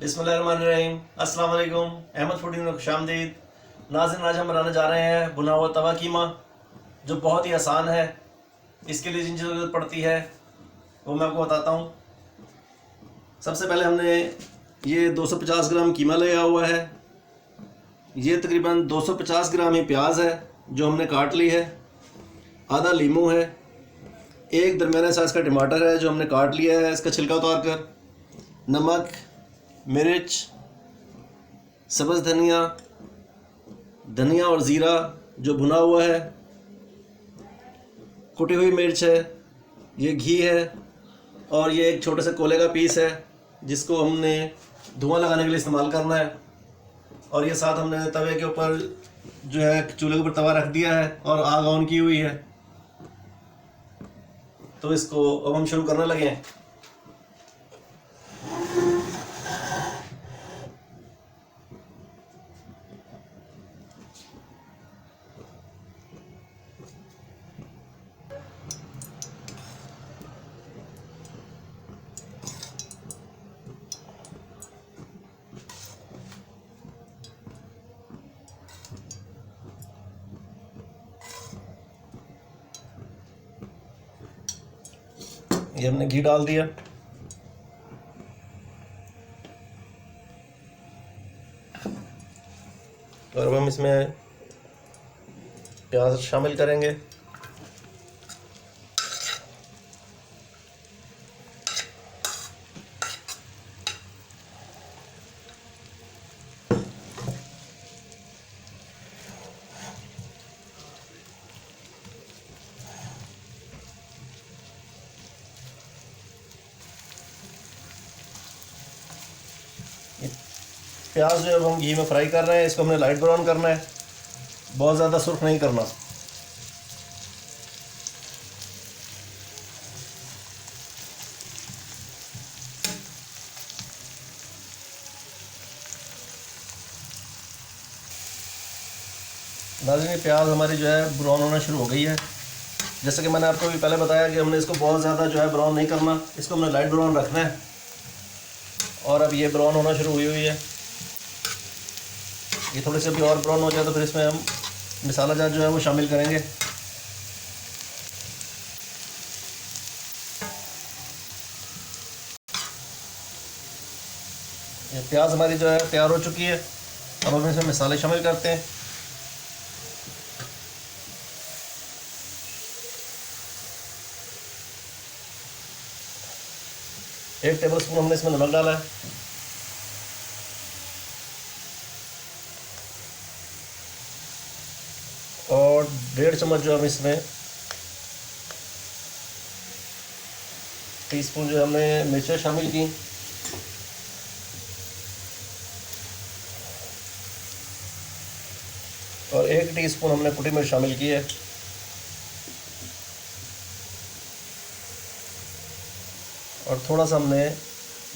बिस्मिल्लाहिर्रहमानिर्रहीम। अस्सलाम वालेकुम। अहमद फूडिंग में खुशामदीद। नाज़रीन, आज हम बनाने जा रहे हैं भुना हुआ तवा कीमा, जो बहुत ही आसान है। इसके लिए जिन चीज़ों की ज़रूरत पड़ती है वो मैं आपको बताता हूँ। सबसे पहले हमने ये 250 ग्राम कीमा लिया हुआ है। ये तकरीबन 250 ग्राम ही प्याज है जो हमने काट ली है। आधा लीमू है। एक दरमियाने साइज़ का टमाटर है जो हमने काट लिया है इसका छिलका उतार कर। नमक, मिर्च, सब्ज़ धनिया, धनिया और ज़ीरा जो भुना हुआ है, कुटी हुई मिर्च है, ये घी है और ये एक छोटे से कोले का पीस है जिसको हमने धुआं लगाने के लिए इस्तेमाल करना है। और ये साथ हमने तवे के ऊपर जो है चूल्हे के ऊपर तवा रख दिया है और आग ऑन की हुई है। तो इसको अब हम शुरू करने लगे हैं। ये हमने घी डाल दिया। और अब हम इसमें प्याज शामिल करेंगे। प्याज जो हम घी में फ्राई कर रहे हैं इसको हमने लाइट ब्राउन करना है, बहुत ज़्यादा सुर्ख नहीं करना। नाज़रीन, प्याज हमारी जो है ब्राउन होना शुरू हो गई है। जैसे कि मैंने आपको भी पहले बताया कि हमने इसको बहुत ज़्यादा जो है ब्राउन नहीं करना, इसको हमने लाइट ब्राउन रखना है। और अब ये ब्राउन होना शुरू हुई है। ये थोड़ी सी अभी और ब्राउन हो जाए तो फिर इसमें हम मसाला जात जो है वो शामिल करेंगे। ये प्याज हमारी जो है तैयार हो चुकी है। अब हम इसमें मसाले शामिल करते हैं। एक टेबल स्पून हमने इसमें नमक डाला है। और 1.5 चम्मच जो हम इसमें टीस्पून जो हमने मिर्चें शामिल की। और 1 टीस्पून हमने कुटी मिर्च शामिल की है। और थोड़ा सा हमने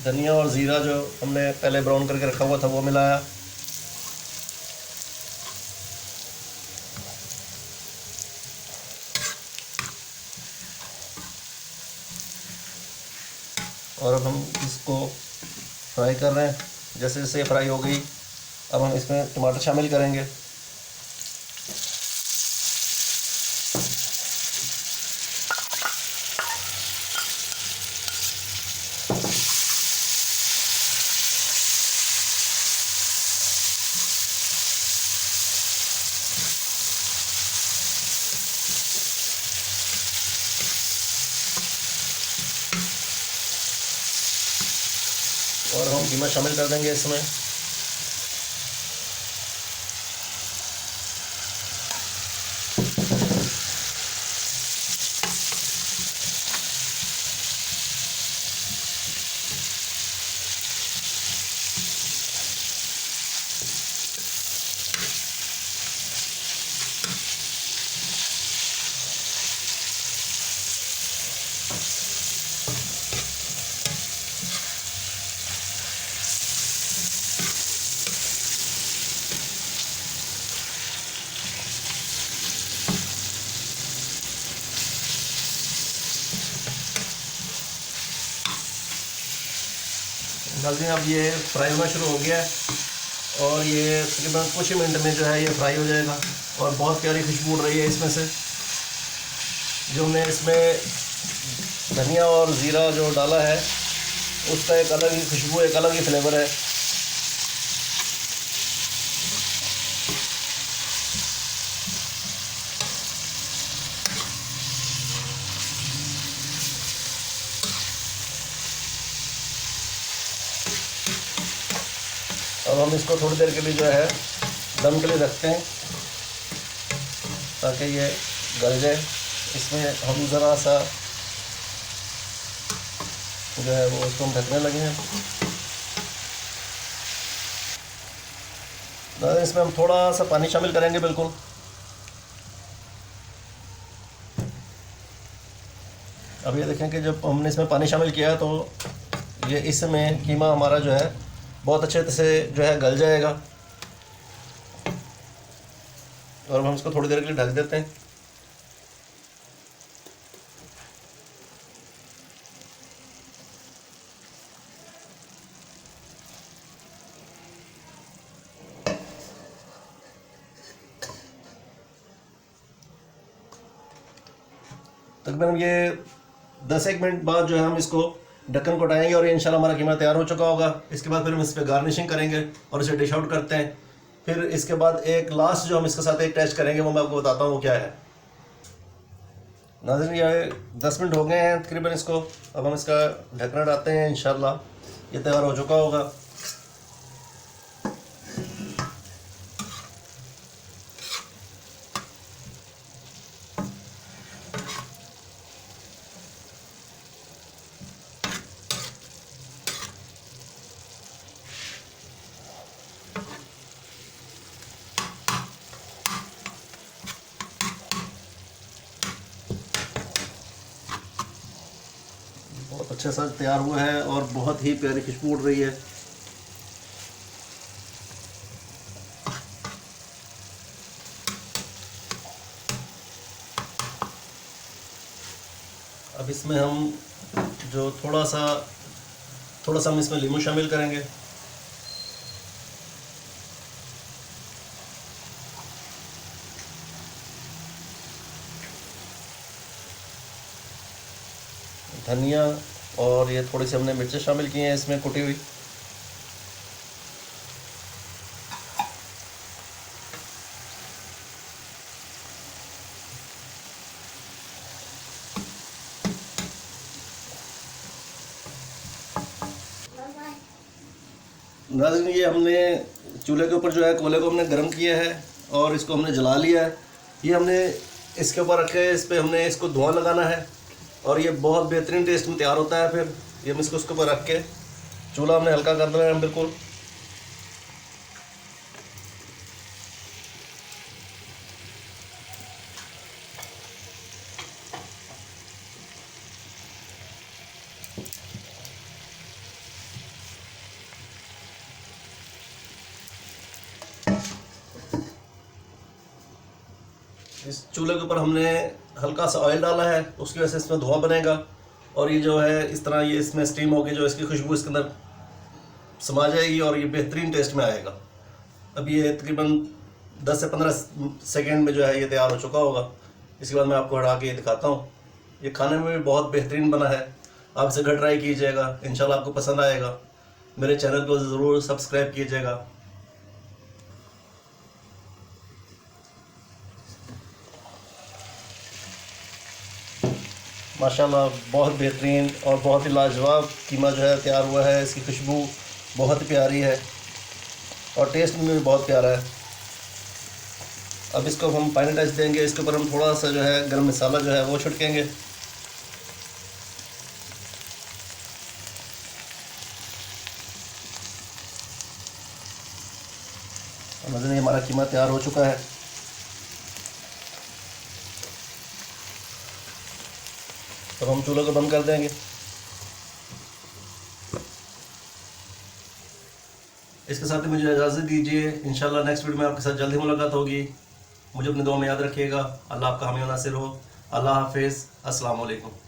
धनिया और ज़ीरा जो हमने पहले ब्राउन करके रखा हुआ था वो मिलाया। और अब हम इसको फ्राई कर रहे हैं। जैसे जैसे ये फ्राई हो गई अब हम इसमें टमाटर शामिल करेंगे। और हम कीमा शामिल कर देंगे इसमें। नाज़रीन अब ये फ्राई होना शुरू हो गया है और ये तकरीबन कुछ ही मिनट में जो है ये फ्राई हो जाएगा और बहुत प्यारी खुशबू उड़ रही है इसमें से। जो हमने इसमें धनिया और ज़ीरा जो डाला है उसका एक अलग ही खुशबू, एक अलग ही फ्लेवर है। अब हम इसको थोड़ी देर के लिए जो है दम के लिए रखते हैं ताकि ये गल जाए। इसमें हम ज़रा सा जो है वो उसको हम ढकने लगे हैं। इसमें हम थोड़ा सा पानी शामिल करेंगे बिल्कुल। अब ये देखें कि जब हमने इसमें पानी शामिल किया तो ये इसमें कीमा हमारा जो है बहुत अच्छे से जो है गल जाएगा और हम इसको थोड़ी देर के लिए ढक देते हैं। तकरीबन ये 10-1 मिनट बाद जो है हम इसको ढक्कन को हटाएंगे और ये इंशाल्लाह हमारा कीमा तैयार हो चुका होगा। इसके बाद फिर हम इस पर गार्निशिंग करेंगे और इसे डिश आउट करते हैं। फिर इसके बाद एक लास्ट जो हम इसके साथ एक टेस्ट करेंगे वो मैं आपको बताता हूँ वो क्या है। नाज़रीन ये 10 मिनट हो गए हैं तकरीबन इसको। अब हम इसका ढक्कन हटाते हैं, इंशाल्लाह ये तैयार हो चुका होगा। बहुत अच्छा सा तैयार हुआ है और बहुत ही प्यारी खुशबू उड़ रही है। अब इसमें हम जो थोड़ा सा हम इसमें नींबू शामिल करेंगे। धनिया और ये थोड़ी सी हमने मिर्चें शामिल की हैं इसमें कुटी हुई। नाज़रीन ये हमने चूल्हे के ऊपर जो है कोयले को हमने गर्म किया है और इसको हमने जला लिया है। ये हमने इसके ऊपर रखे, इस पर हमने इसको धुआं लगाना है और ये बहुत बेहतरीन टेस्ट में तैयार होता है। फिर ये हम इसको उसके ऊपर रख के चूल्हा हमने हल्का कर देना है बिल्कुल। इस चूल्हे के ऊपर हमने हल्का सा ऑयल डाला है, उसकी वजह से इसमें धुआं बनेगा और ये जो है इस तरह ये इसमें स्टीम होगी, जो इसकी खुशबू इसके अंदर समा जाएगी और ये बेहतरीन टेस्ट में आएगा। अब ये तकरीबन 10 से 15 सेकेंड में जो है ये तैयार हो चुका होगा। इसके बाद मैं आपको हटा के दिखाता हूँ। ये खाने में भी बहुत बेहतरीन बना है। आप इसे घर ट्राई कीजिएगा, इंशाल्लाह आपको पसंद आएगा। मेरे चैनल को ज़रूर सब्सक्राइब कीजिएगा। माशाल्लाह बहुत बेहतरीन और बहुत ही लाजवाब कीमा जो है तैयार हुआ है। इसकी खुशबू बहुत ही प्यारी है और टेस्ट में भी बहुत प्यारा है। अब इसको हम फाइनल टच देंगे। इसके ऊपर हम थोड़ा सा जो है गरम मसाला जो है वो छिड़केंगे। मतलब हमारा कीमा तैयार हो चुका है। अब हम चूल्हे को बंद कर देंगे। इसके साथ ही मुझे इजाज़त दीजिए। इंशाल्लाह नेक्स्ट वीडियो में आपके साथ जल्दी मुलाकात होगी। मुझे अपनी दुआ में याद रखिएगा। अल्लाह आपका हामी नासिर हो। अल्लाह हाफिज़। अस्सलाम वालेकुम।